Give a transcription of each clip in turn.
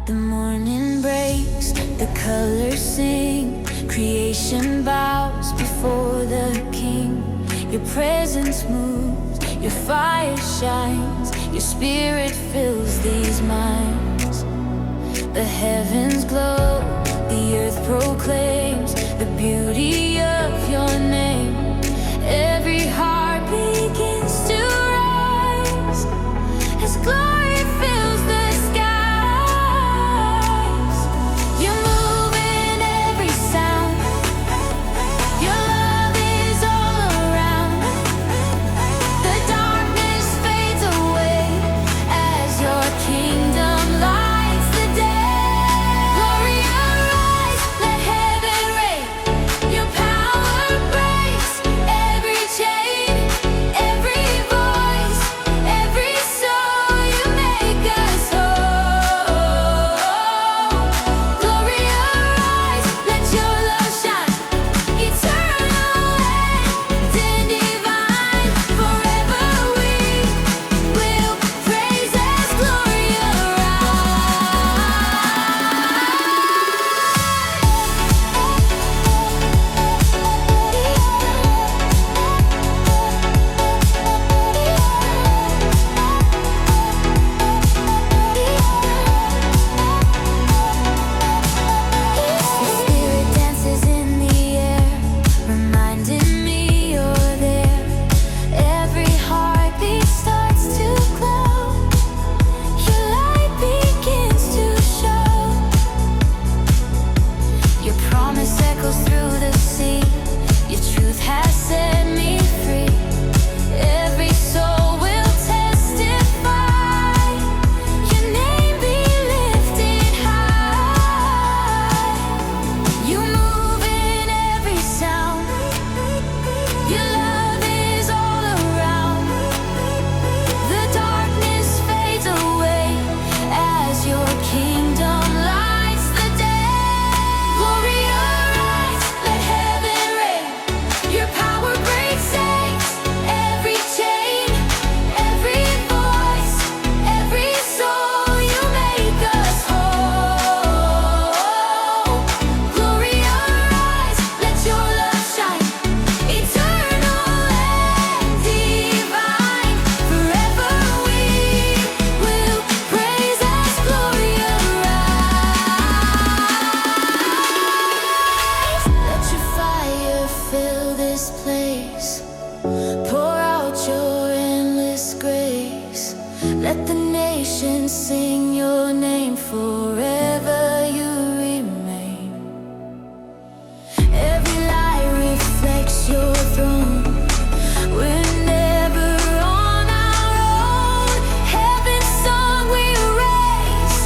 The morning breaks, the colors sing, creation bows before the King. Your presence moves, your fire shines, your spirit fills these minds. The heavens glow, the earth proclaims the beauty of your name. Every heart begins to rise as glory fills the skies. You move in every sound, your love is all around. The darkness fades away as your kingdom lights the day. Glory arise, let heaven reign. Your power breaks every chain, every voice, every soul. You make us whole. Glory arise, let your love shine, eternal and divine. Forever we will praise as glory The spirit dances in the air, reminding me you're there. Every heartbeat starts to glow, your light begins to show. Your promise echoes through the sea, your truth has set me free. Every soul will testify, your name be lifted high. You move in every sound, your love is all around. The darkness fades away as your kingdom lights the day. Glory arise, let heaven reign. Your power breaks chains, every chain, every voice, every soul. You make us whole. Glory arise, let your love shine, eternal and divine. Forever we will praise as glory arise. Let your fire fill this place, pour out your endless grace. Let the nations sing your name, forever you remain. Every light reflects your throne. We're never on our own. Heaven's song we raise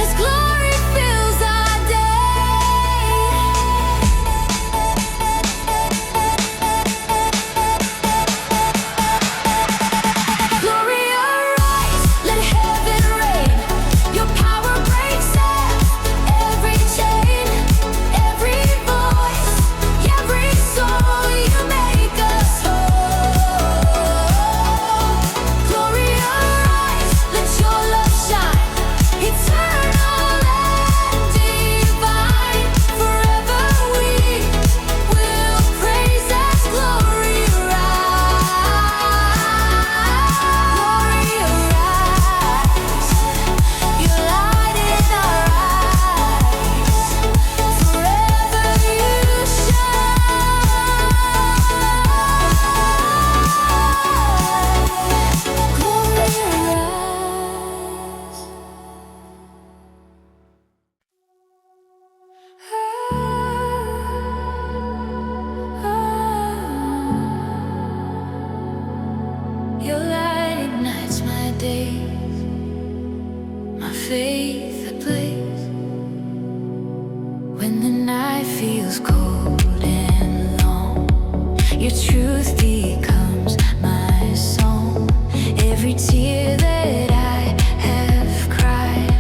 as glory fills our day. Glory arise, let heaven reign. Your power breaks every chain, every voice, every soul. You make us whole. Glory arise, let your love shine, eternal and divine. Forever we will praise as glory arise. Glory arise, your light in our eyes. Forever you shine. Glory arise. Your light ignites my days, my faith ablaze. When the night feels cold and long, your truth becomes my song. Every tear that I have cried,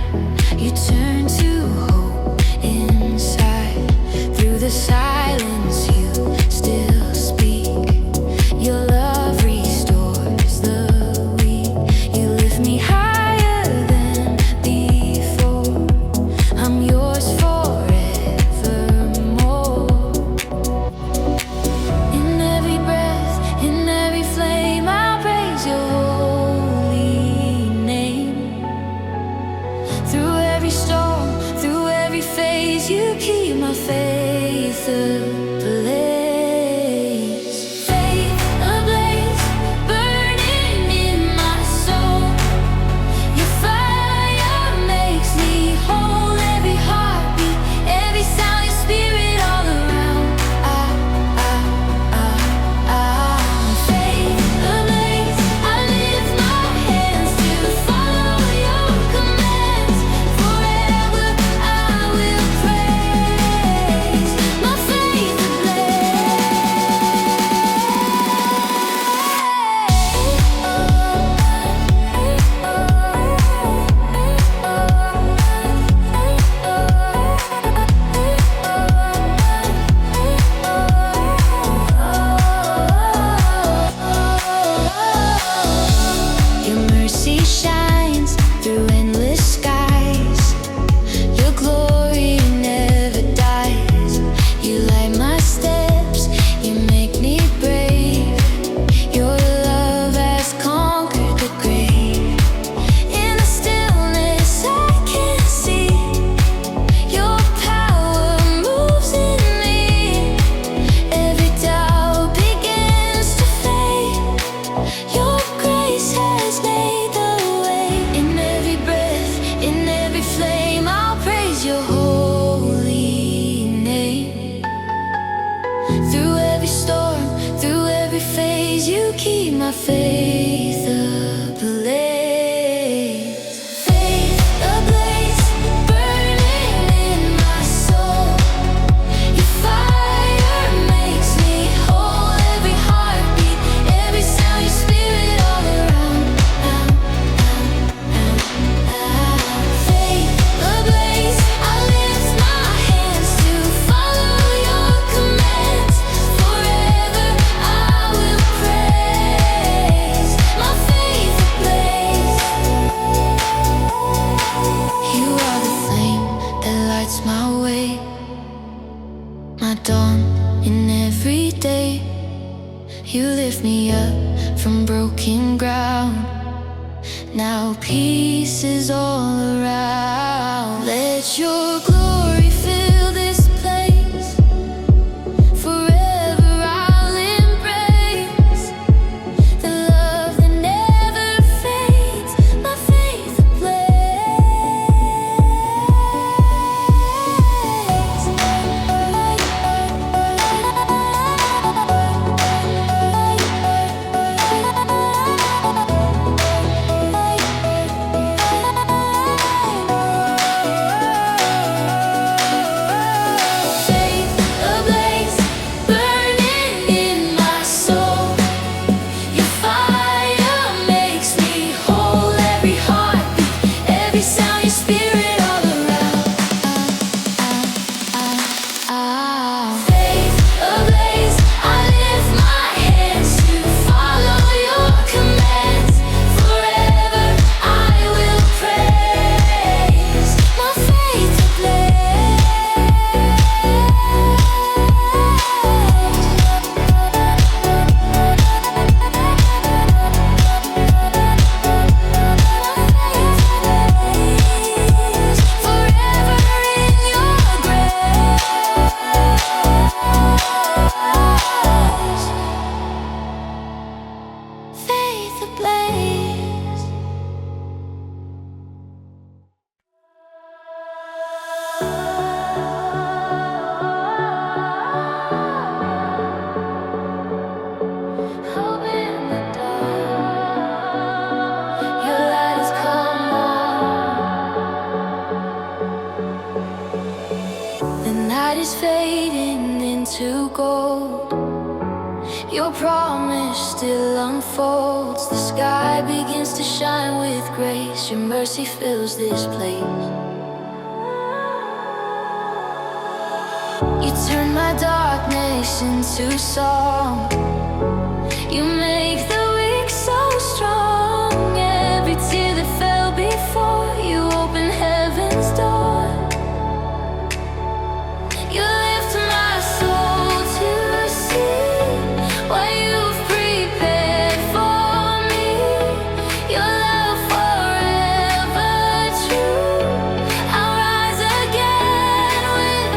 you turn to hope inside. Through the silence you still speak, your love restores the weak. You lift me higher than before. you keep my faith ablaze. Faith ablaze, burning in my soul. Your fire makes me whole. Every heartbeat, every sound, your spirit all around. Faith ablaze, I lift my hands to follow your commands. Forever I will praise my faith Your mercy shines through endless skies. Your glory never dies. You light my steps, you make me brave. Your love has conquered the grave. In the stillness I can see your power moves in me. Every doubt begins to fade. Your grace has made the way. In every breath, in every flame, I'll praise your holy name. Through every storm, through every phase, you keep my faith ablaze. Faith ablaze, burning in my soul. Your fire makes me whole. Every heartbeat, every sound, your spirit all around. Faith ablaze, I lift my hands to follow your commands. Forever I will praise my faith ablaze. You are the flame that lights my way, my dawn in every day. You lift me up from broken ground. Now peace is all around. Let your glory fill this place. Forever I'll embrace the love that never fades. My faith ablaze, burning in my soul. Your fire makes me whole. Every heartbeat, every sound, your spirit all around. Faith ablaze, I lift my hands to follow your commands. Forever I will praise my faith ablaze. Forever in your grace. Faith ablaze. Hope in the dark, your light has come on. The night is fading into gold. Your promise still unfolds. The sky begins to shine with grace. Your mercy fills this place. You turn my darkness into song. You make the weak so strong. Every tear that fell before you open heaven's door. You lift my soul to see what you've prepared for me. Your love forever true. I'll rise again with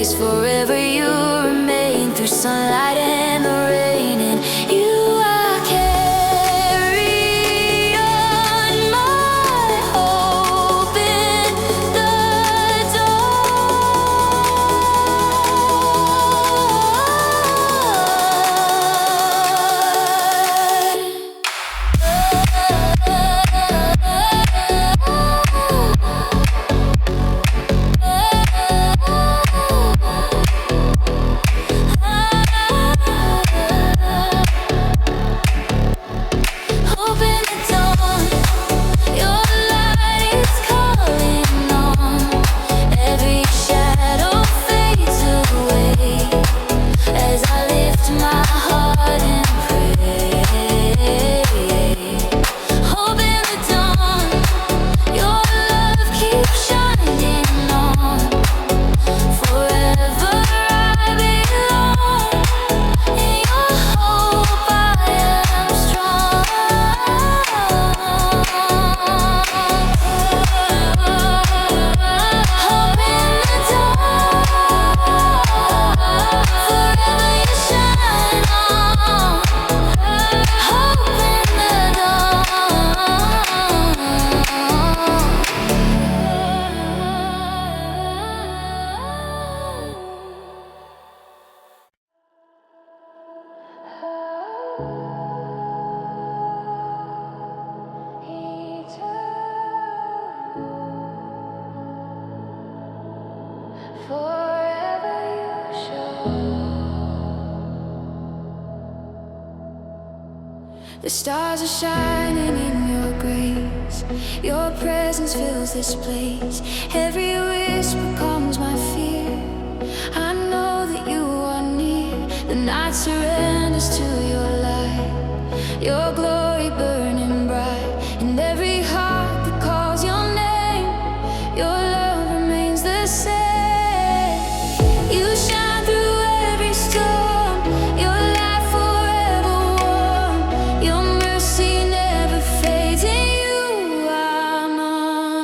place. Forever you remain through sunlight and the rain, and you I carry on my hope in the The stars are shining in your grace. Your presence fills this place. Every whisper calms my fear. I know that you are near. The night surrenders to your light. Your glory burning bright. In every heart that calls your name, your love remains the same. You shine through every storm. Your light forever warm. Your mercy never fades. In you I'm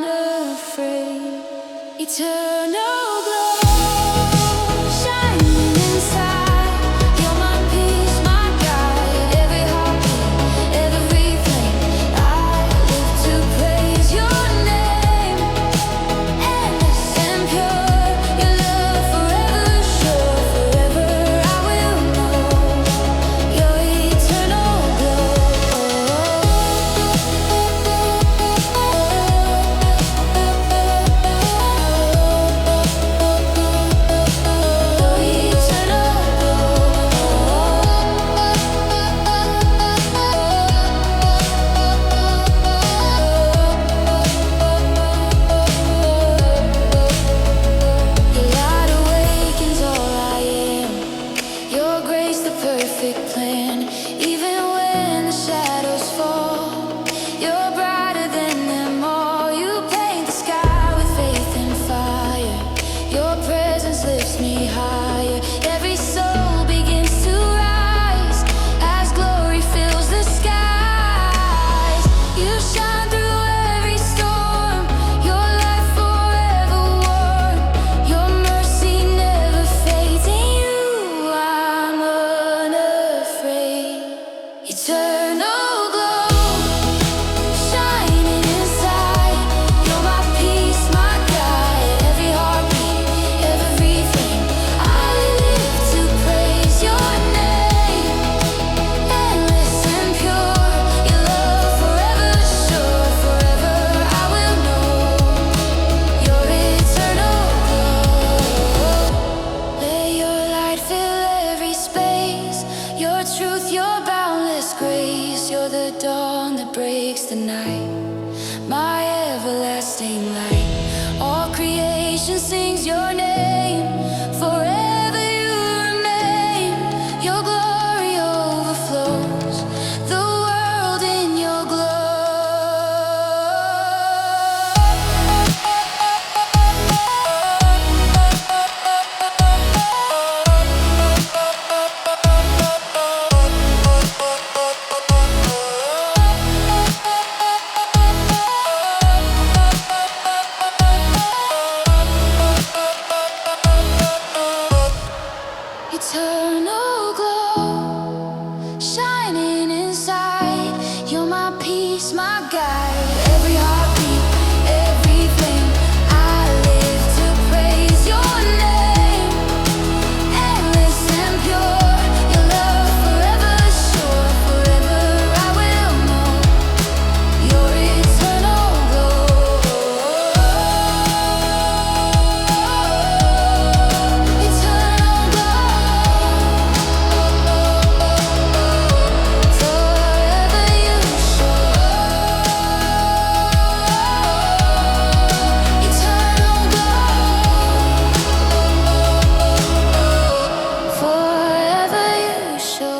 unafraid. Eternal glow shining inside. You're my peace, my guide. Every heartbeat, every flame. I live to praise your name. Endless and pure, your love forever sure. Forever I will know your eternal glow. Your light awakens all I am. Your grace, the perfect plan. Even when the shadows fall, you're brighter than them all. You paint the sky with faith and fire. Your presence lifts me higher. Every soul begins to rise as glory fills the skies. You shine through every storm. Your light forever warm. Your mercy never fades. In you I'm unafraid. Eternal glow shining inside. You're my peace, my guide. Every heartbeat, every flame. I live to praise your name. Endless and pure, your love forever sure. Forever I will know your eternal glow. Let your light fill every space. Your truth, your boundless grace. You're the dawn that breaks the night. My everlasting light. All creation sings your name. Forever you remain. Your glory overflows the world in your glow. eternal glow, shining inside. You're my peace, my guide. Every heartbeat, every flame, I live to praise your name. Endless and pure, your love forever sure. Forever I will know your eternal glow. Eternal glow, forever you show. Eternal glow, forever you show.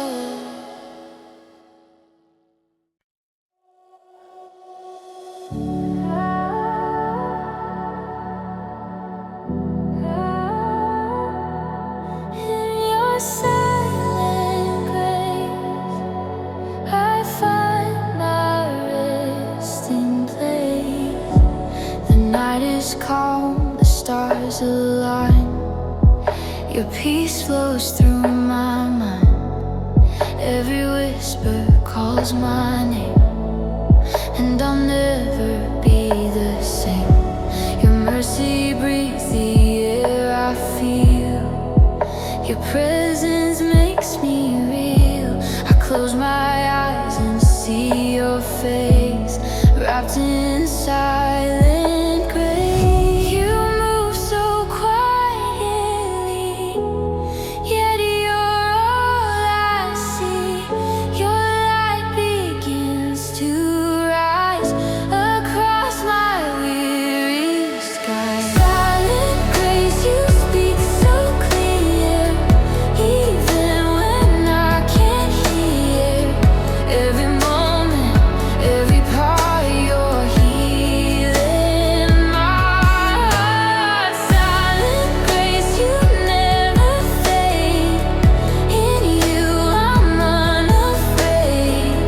In your silent grace, I find my resting place. The night is calm, the stars align. Your peace flows through my mind. Every whisper calls my name, and I'll never be the same. Your mercy breathes the air I feel. Your presence makes me real. I close my eyes and see your face, wrapped in silent grace. You move so quietly, yet you're all I see. Your light begins to rise across my weary sky. Silent grace, you speak so clear, even when I can't hear. Every moment, every part, you're healing my heart. Silent grace, you never fade. In you I'm unafraid.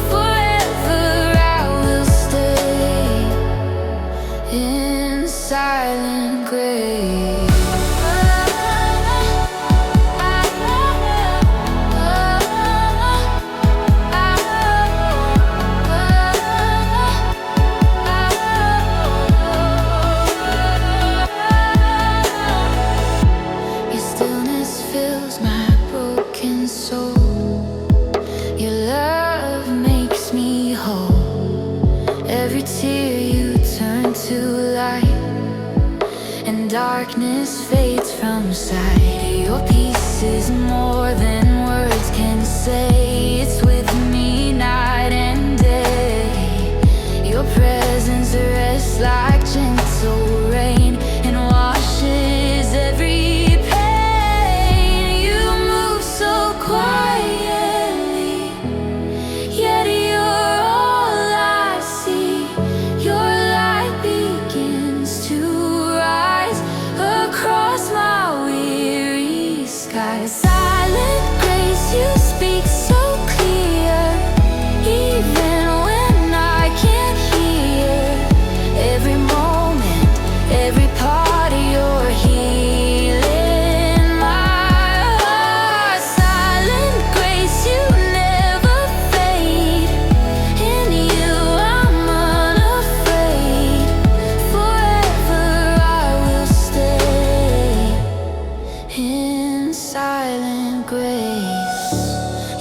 Forever I will stay in silent grace. Your stillness fills my broken soul. Your love makes me whole. Every tear you turn to light, and darkness fades from sight. Your peace is more than words can say. It's with me night and day. Your presence rests like gentle rain and washes every pain. You move so quietly, yet you're all I see. Your light begins to rise across my weary sky. Silent grace, you speak so clear, even when I can't hear. Every moment, every part of your healing my heart. Silent grace, you never fade. In you I'm unafraid. Forever I will stay in silent grace.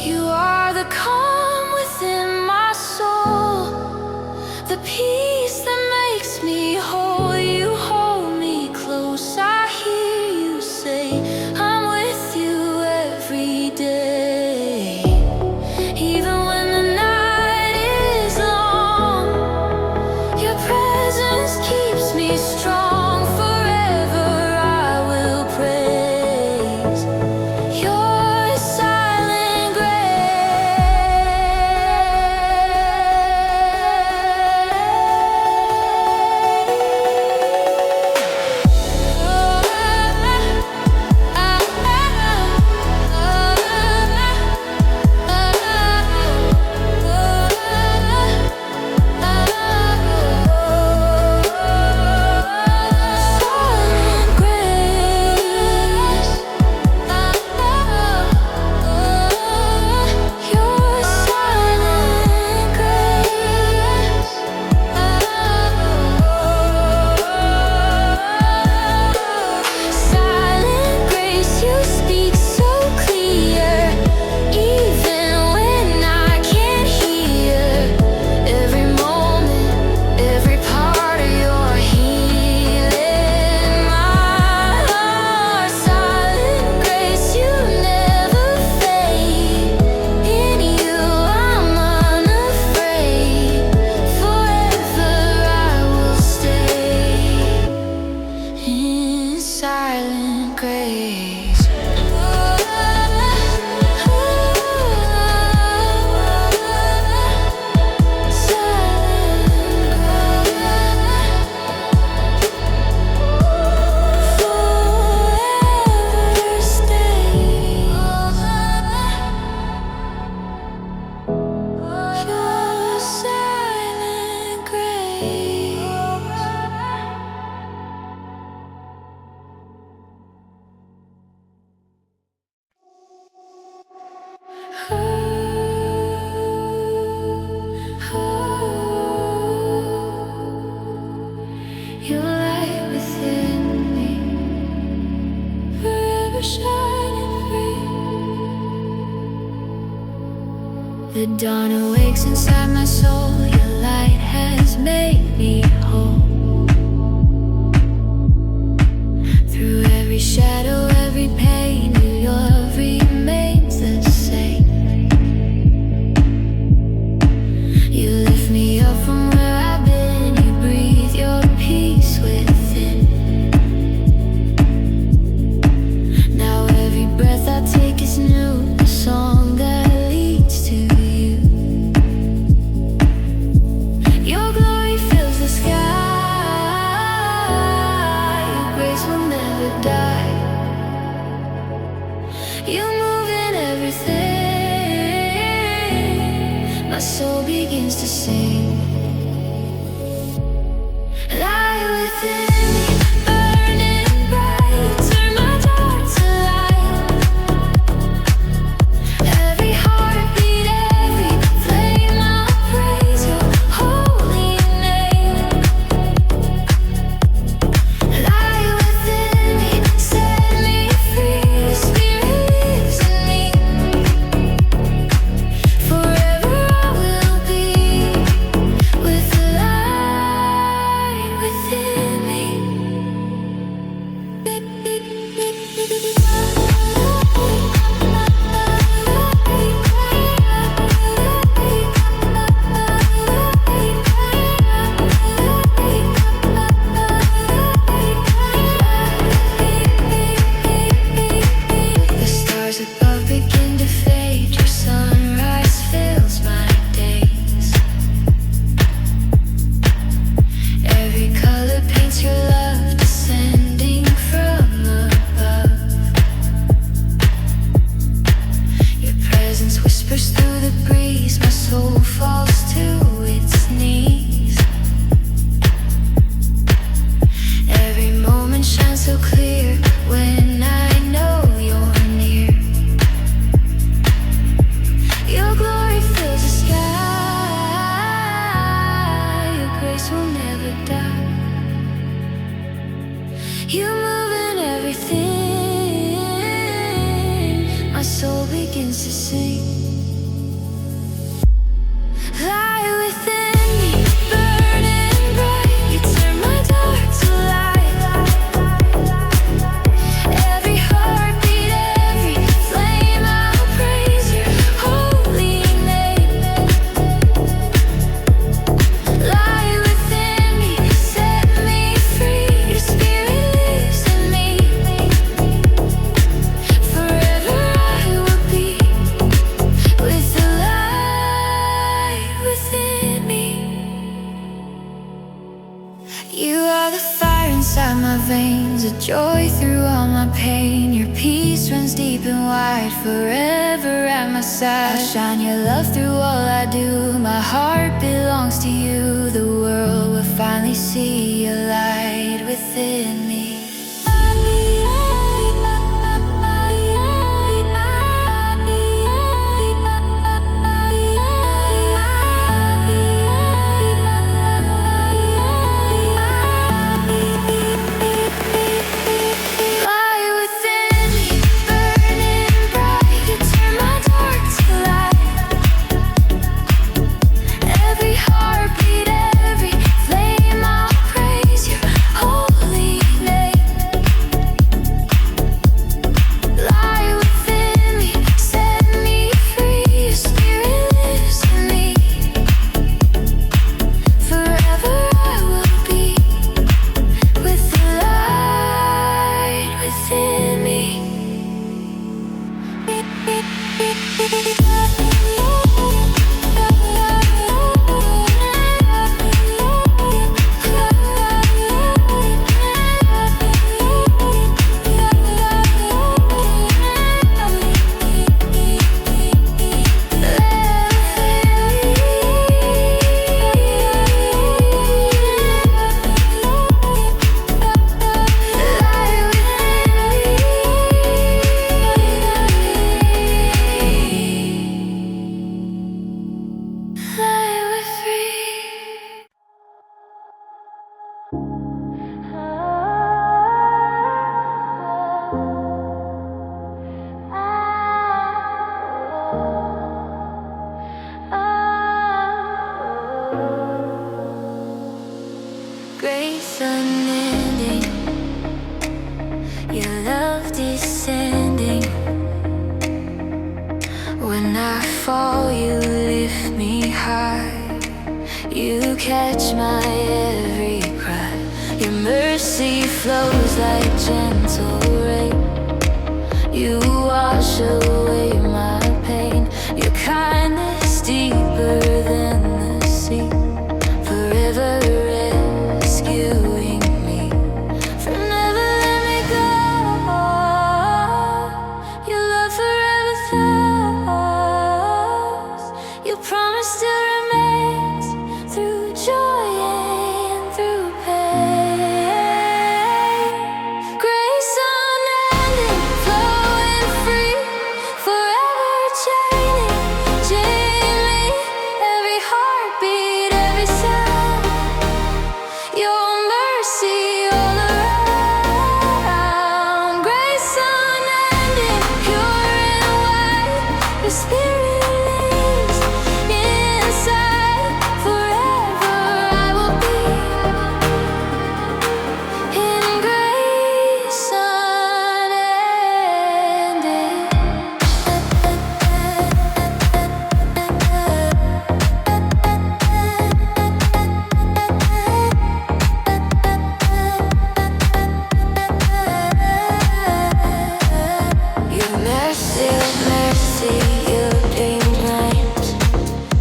You are the calm within my soul, the peace that makes me whole. You hold me close, I hear you say, I'm with you every day. Even when the night is long, your presence keeps me strong. Forever I will praise your silent The dawn awakes inside my soul. Your light has made me whole. Through every shadow, every pain, your love remains the same. You lift me up from where I've been. You breathe your peace within. Now every breath I take is new, a song that leads to you. Your glory fills the sky. Your grace will never die. You move in everything. My soul begins to sing. Lie within me, burning bright. Turn my dark to light. Every heartbeat, every flame, I'll praise your holy name. Lie within me, set me free. Your spirit lives in me. Forever I will be with the light within me. The stars above begin to fade. Your sunrise fills my days. Every color paints your love, descending from above. Your presence whispers through the breeze. My soul falls to its knees. Every moment shines so clear when I know you're near. Your glory fills the sky. Your grace will never die. You move in everything. My soul begins to sing. Lie within me, burning bright. You turn my dark to light. Every heartbeat, every flame, I'll praise your holy name. Lie within me, set me free. Your spirit lives in me. Forever I will be with the light within me. You are the fire inside my veins, a joy through all my pain. Your peace runs deep and wide, forever at my side. I shine your love through all I do. My heart belongs to you. The world will finally see your light within me. Lie within me, burning bright. You turn my dark to light. Every heartbeat, every flame, I'll praise your holy name. Lie within me, set me free. Your spirit lives in me. Forever I will be with the light within me. Lie within me. catch my every cry. Your mercy flows like gentle rain. You wash away my pain. Your kindness deeper than the sea, forever rescuing me from never let me go. Your love forever flows. Your promise still remains through joy and through pain. Grace unending, flowing free, forever changing me. Every heartbeat, every sound. Your mercy all around. Grace unending, pure and white. Your spirit lives inside. Forever I will be in grace unending. Your mercy, mercy, you dream nights.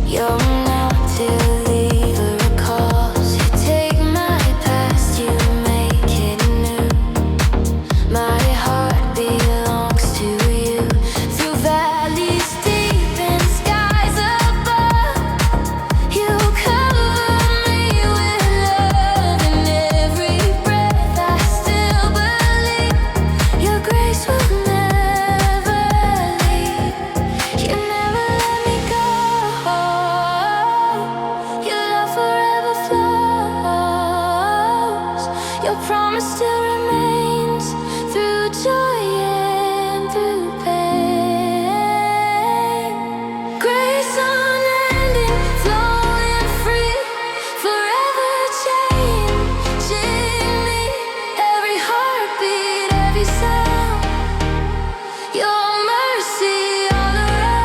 You're not to leave a cause. You take my past, you make it new. My heart belongs to you. Through valleys deep and skies above, you cover me with love. In every breath I still believe your grace will never leave. You never let me go. Your love forever flows. Your promise still remains through joy and through pain. Grace unending, flowing free, forever changing me. Every heartbeat, every sound. Your mercy all around.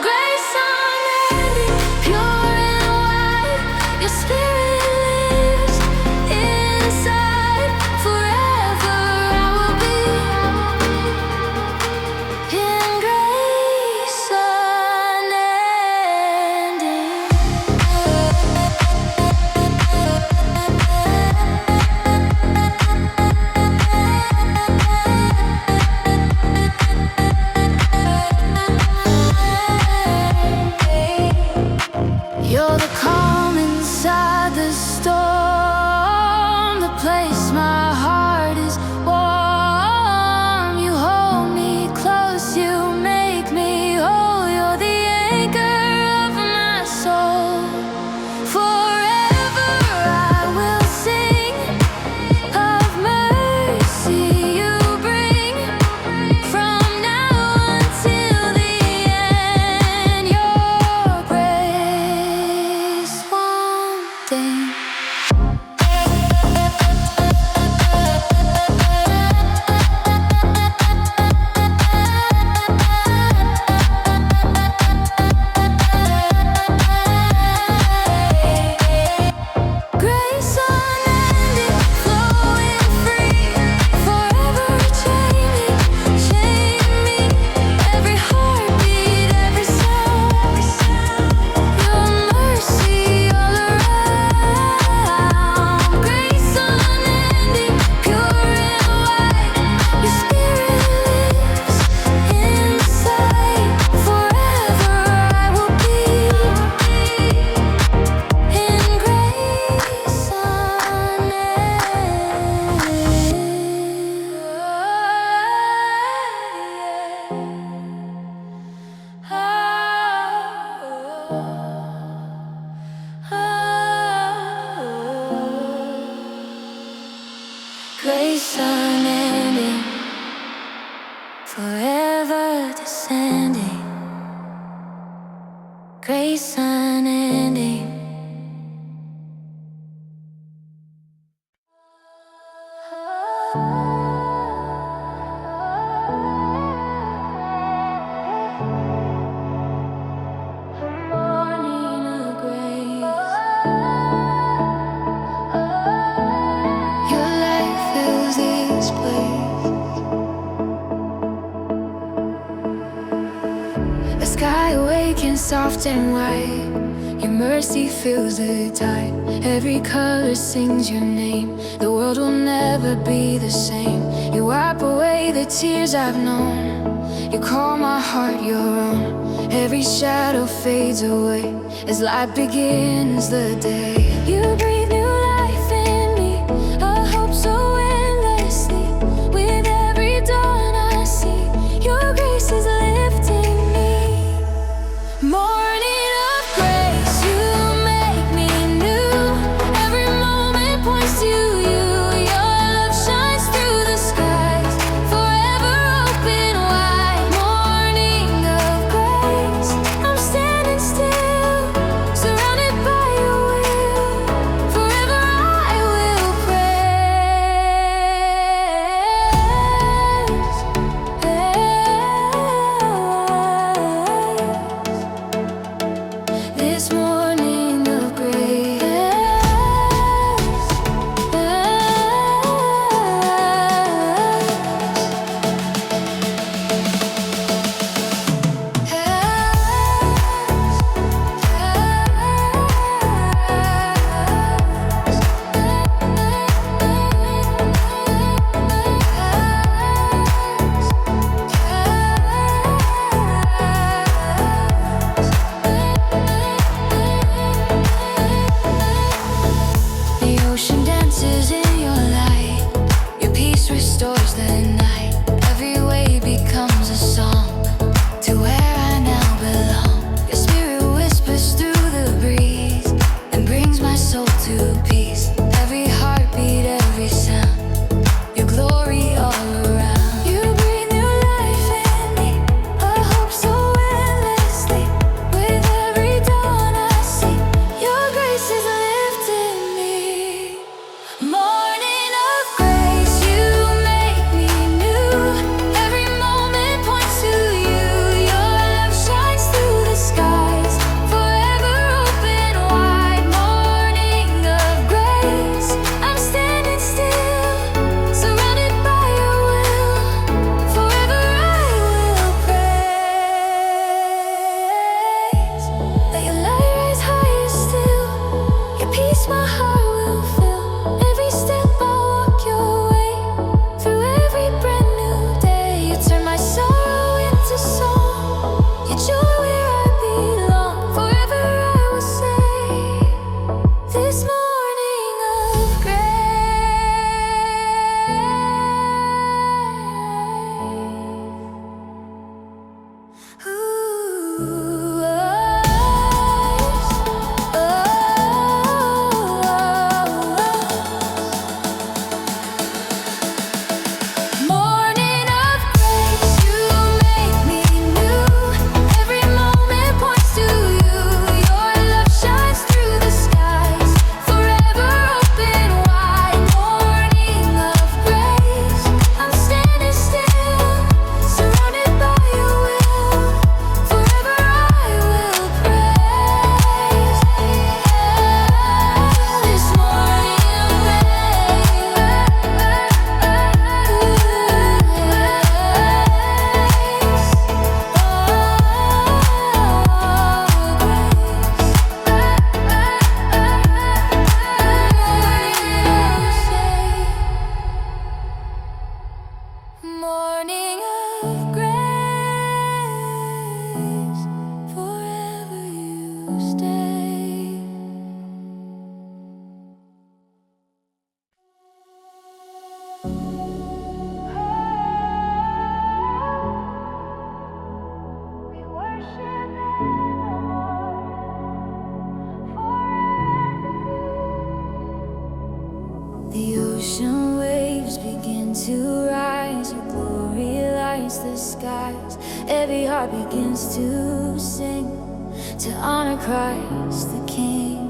Grace unending, pure and white. Your spirit lives inside. Forever I will be in grace unending. You're the calm inside the storm, the place my heart is warm. You hold me close, you make me whole. You're the anchor of my soul. Forever I will sing of mercy you bring. From now until the end, your grace one thing. Grace unending, flowing free, forever changing me. Every heartbeat, every sound. Your mercy all around. Grace unending, pure and white. Your spirit lives inside. Forever I will be in grace unending. Grace unending, forever descending. Grace unending. Morning of grace. The sky awakens soft and white. Your mercy fills the tide. Every color sings your name. The world will never be the same. You wipe away the tears I've known. You call my heart your own. Every shadow fades away as light begins the day. You breathe new life in me, a hope so endlessly. With every dawn I see, your grace is lifting me. Morning of grace, you make me new. Every moment points to you. Your love shines through the skies, forever open wide. Morning of grace, I'm standing still, surrounded by your will. Forever I will praise. This morning of grace, the ocean dances in your light. Your peace restores the night. Every wave becomes a song to where I now belong. Your spirit whispers through the breeze and brings my soul to peace. Every heartbeat, every sound, your glory all around. You breathe new life in me, a hope so endlessly. With every dawn I see, your grace is lifting me. Morning of grace, you make me new. Every moment points to you. Your love shines through the skies, forever open wide. Morning of grace, I'm standing still, surrounded by your will. Forever I will praise. Let your light rise higher still. Your peace my heart will fill. Every step I walk your way. Through every brand new day, you turn my sorrow into song. Your joy where I belong. Forever I will say, this morning of grace. Ooh, morning of grace, you make me new. Every moment points to you. Your love shines through the skies, forever open wide. Morning of grace, I'm standing still, surrounded by your will. Forever I will praise. This morning of morning of grace, forever you stay. We worship the ocean waves begin to rise. Your glory lights the skies. Every heart begins to sing to honor Christ the King.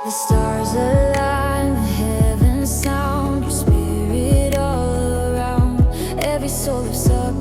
The stars align, the heavens sound. Your spirit all around. Every soul lifts up